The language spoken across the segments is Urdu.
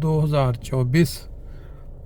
2024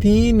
3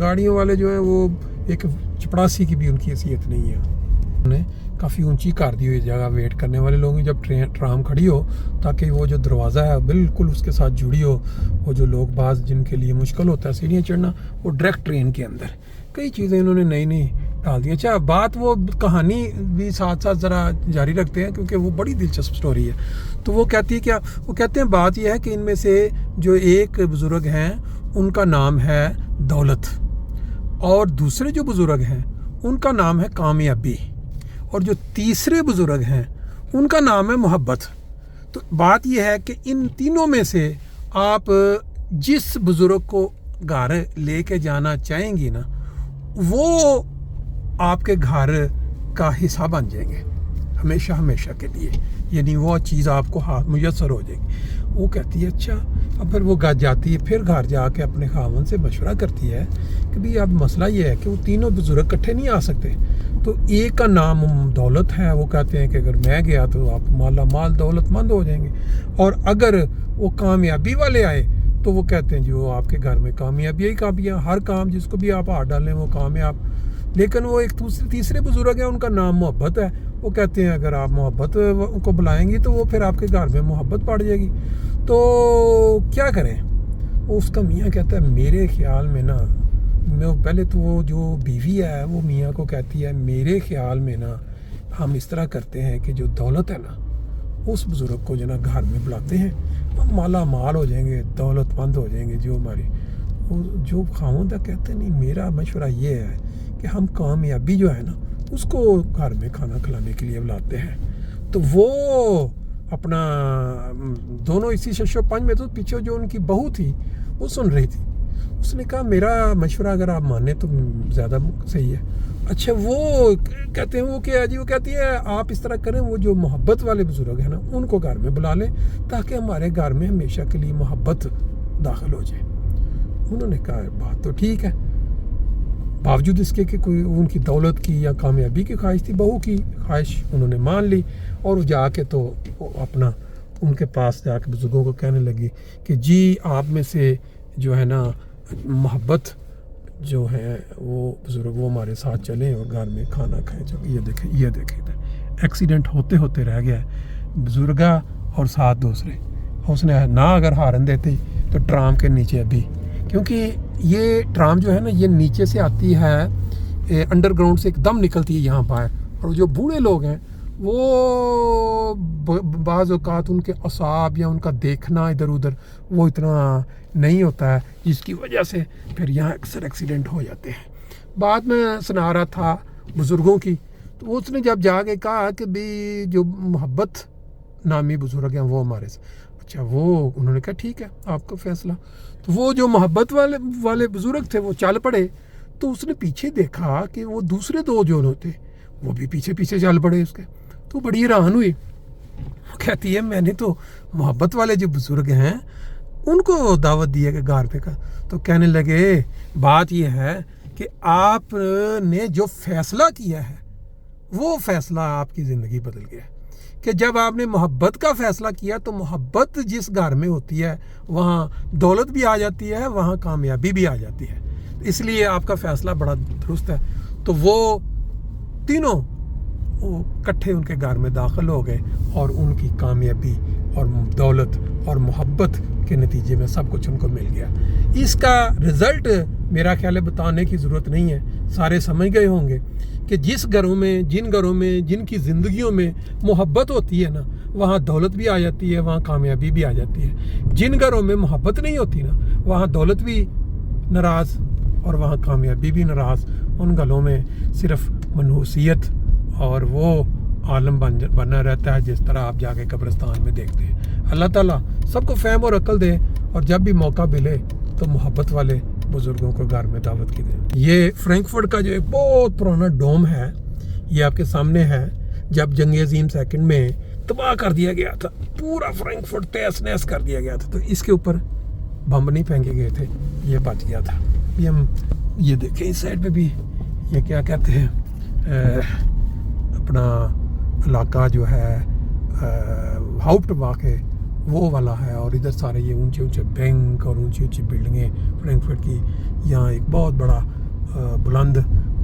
گاڑیوں والے جو ہیں وہ ایک چپڑاسی کی بھی ان کی حیثیت نہیں ہے. انہوں نے کافی اونچی کر دی ہوئی جگہ ویٹ کرنے والے لوگوں کی جب ٹرام کھڑی ہو, تاکہ وہ جو دروازہ ہے بالکل اس کے ساتھ جڑی ہو. وہ جو لوگ بعض جن کے لیے مشکل ہوتا ہے سیڑھیاں چڑھنا, وہ ڈائریکٹ ٹرین کے اندر کئی چیزیں انہوں نے نئی نئی ڈال دی. اچھا بات وہ کہانی بھی ساتھ ساتھ ذرا جاری رکھتے ہیں کیونکہ وہ بڑی دلچسپ سٹوری ہے. تو وہ کہتی ہے کیا, وہ کہتے ہیں بات یہ ہے کہ ان میں سے جو ایک بزرگ ہیں ان کا نام ہے دولت, اور دوسرے جو بزرگ ہیں ان کا نام ہے کامیابی, اور جو تیسرے بزرگ ہیں ان کا نام ہے محبت. تو بات یہ ہے کہ ان تینوں میں سے آپ جس بزرگ کو گھر لے کے جانا چاہیں گی نا, وہ آپ کے گھر کا حصہ بن جائیں گے ہمیشہ ہمیشہ کے لیے, یعنی وہ چیز آپ کو ہاتھ میسر ہو جائے گی. وہ کہتی ہے اچھا. اب پھر وہ گھر جاتی ہے, پھر گھر جا کے اپنے خاوند سے مشورہ کرتی ہے کہ بھئی اب مسئلہ یہ ہے کہ وہ تینوں بزرگ اکٹھے نہیں آ سکتے. تو ایک کا نام دولت ہے, وہ کہتے ہیں کہ اگر میں گیا تو آپ مالا مال دولت مند ہو جائیں گے, اور اگر وہ کامیابی والے آئے تو وہ کہتے ہیں جو آپ کے گھر میں کامیابی ہی کامیاب, ہر کام جس کو بھی آپ ہاتھ ڈالیں وہ کامیاب. لیکن وہ ایک تیسرے بزرگ ہیں ان کا نام محبت ہے, وہ کہتے ہیں اگر آپ محبت کو بلائیں گی تو وہ پھر آپ کے گھر میں محبت پڑ جائے گی. تو کیا کریں؟ اس کا میاں کہتا ہے میرے خیال میں نا, پہلے تو وہ جو بیوی ہے وہ میاں کو کہتی ہے میرے خیال میں نا ہم اس طرح کرتے ہیں کہ جو دولت ہے نا اس بزرگ کو جو نا گھر میں بلاتے ہیں, ہم مالا مال ہو جائیں گے, دولت مند ہو جائیں گے. جو ہماری جو خاوند ہے کہتے ہیں نہیں, میرا مشورہ یہ ہے کہ ہم کامیابی جو ہے نا اس کو گھر میں کھانا کھلانے کے لیے بلاتے ہیں. تو وہ اپنا دونوں اسی ششو پنج میں, تو پیچھے جو ان کی بہو تھی وہ سن رہی تھی. اس نے کہا میرا مشورہ اگر آپ مانیں تو زیادہ صحیح ہے. اچھا وہ کہتے ہیں وہ کیا جی, وہ کہتی ہے آپ اس طرح کریں, وہ جو محبت والے بزرگ ہیں نا ان کو گھر میں بلا لیں تاکہ ہمارے گھر میں ہمیشہ کے لیے محبت داخل ہو جائے. انہوں نے کہا بات تو ٹھیک ہے, باوجود اس کے کہ کوئی ان کی دولت کی یا کامیابی کی خواہش تھی, بہو کی خواہش انہوں نے مان لی. اور جا کے تو اپنا ان کے پاس جا کے بزرگوں کو کہنے لگی کہ جی آپ میں سے جو ہے نا محبت جو ہے وہ بزرگ وہ ہمارے ساتھ چلیں اور گھر میں کھانا کھائیں. جب یہ دیکھیں ایکسیڈنٹ ہوتے رہ گیا ہے بزرگا اور ساتھ دوسرے. اس نے نہ اگر ہارن دیتی تو ٹرام کے نیچے ابھی, کیونکہ یہ ٹرام جو ہے نا یہ نیچے سے آتی ہے انڈر گراؤنڈ سے ایک دم نکلتی ہے یہاں باہر, اور جو بوڑھے لوگ ہیں وہ بعض اوقات ان کے اعصاب یا ان کا دیکھنا ادھر ادھر وہ اتنا نہیں ہوتا ہے, جس کی وجہ سے پھر یہاں اکثر ایکسیڈنٹ ہو جاتے ہیں. بعد میں سنا رہا تھا بزرگوں کی, تو اس نے جب جا کے کہا کہ بھی جو محبت نامی بزرگ ہیں وہ ہمارے سے, اچھا وہ انہوں نے کہا ٹھیک ہے آپ کا فیصلہ. تو وہ جو محبت والے بزرگ تھے وہ چل پڑے, تو اس نے پیچھے دیکھا کہ وہ دوسرے دو جو ہوتے وہ بھی پیچھے چل پڑے اس کے. تو بڑی حیران ہوئی, وہ کہتی ہے میں نے تو محبت والے جو بزرگ ہیں ان کو دعوت دی ہے کہ گھر پہ کا. تو کہنے لگے بات یہ ہے کہ آپ نے جو فیصلہ کیا ہے وہ فیصلہ آپ کی زندگی بدل گیا, کہ جب آپ نے محبت کا فیصلہ کیا تو محبت جس گھر میں ہوتی ہے وہاں دولت بھی آ جاتی ہے, وہاں کامیابی بھی آ جاتی ہے. اس لیے آپ کا فیصلہ بڑا درست ہے. تو وہ تینوں اکٹھے ان کے گھر میں داخل ہو گئے, اور ان کی کامیابی اور دولت اور محبت کے نتیجے میں سب کچھ ان کو مل گیا. اس کا رزلٹ میرا خیال ہے بتانے کی ضرورت نہیں ہے, سارے سمجھ گئے ہوں گے کہ جن گھروں میں جن کی زندگیوں میں محبت ہوتی ہے نا وہاں دولت بھی آ جاتی ہے, وہاں کامیابی بھی آ جاتی ہے. جن گھروں میں محبت نہیں ہوتی نا وہاں دولت بھی ناراض اور وہاں کامیابی بھی ناراض. ان گھروں میں صرف منحوسیت اور وہ عالم بنا رہتا ہے جس طرح آپ جا کے قبرستان میں دیکھتے ہیں. اللہ تعالیٰ سب کو فہم اور عقل دے, اور جب بھی موقع ملے تو محبت والے بزرگوں کو گھر میں دعوت کی دیں. یہ فرینکفرٹ کا جو ایک بہت پرانا ڈوم ہے یہ آپ کے سامنے ہے. جب جنگ عظیم سیکنڈ میں تباہ کر دیا گیا تھا, پورا فرینکفرٹ تہس نہس کر دیا گیا تھا, تو اس کے اوپر بم نہیں پھینکے گئے تھے, یہ بچ گیا تھا. یہ ہم یہ دیکھیں اس سائڈ پہ بھی یہ کیا کہتے ہیں اپنا علاقہ جو ہے ہاؤپٹ واقع وہ والا ہے، اور ادھر سارے یہ اونچے اونچے بینک اور اونچی اونچی بلڈنگیں فرینکفرٹ کی. یہاں ایک بہت بڑا بلند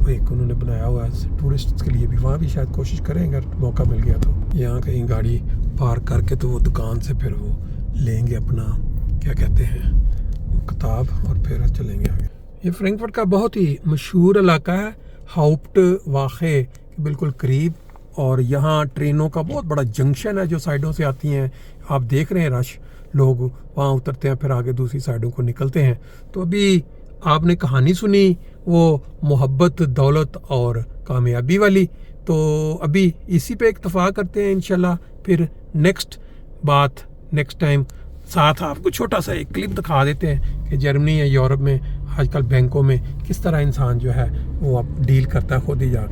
ایک انہوں نے بنایا ہوا ہے ٹورسٹس کے لیے بھی، وہاں بھی شاید کوشش کریں اگر موقع مل گیا تو. یہاں کہیں گاڑی پارک کر کے تو وہ دکان سے پھر وہ لیں گے اپنا کیا کہتے ہیں کتاب اور پھر چلیں گے آگے. یہ فرینکفرٹ کا بہت ہی مشہور علاقہ ہے، ہاؤپٹ واقع بالکل قریب، اور یہاں ٹرینوں کا بہت بڑا جنکشن ہے جو سائڈوں سے آتی ہیں. آپ دیکھ رہے ہیں رش، لوگ وہاں اترتے ہیں پھر آگے دوسری سائڈوں کو نکلتے ہیں. تو ابھی آپ نے کہانی سنی وہ محبت، دولت اور کامیابی والی، تو ابھی اسی پہ اکتفا کرتے ہیں انشاءاللہ. پھر نیکسٹ ٹائم ساتھ آپ کو چھوٹا سا ایک کلپ دکھا دیتے ہیں کہ جرمنی یا یورپ میں آج کل بینکوں میں کس طرح انسان جو ہے وہ اب ڈیل کرتا ہے خود ہی جا کے.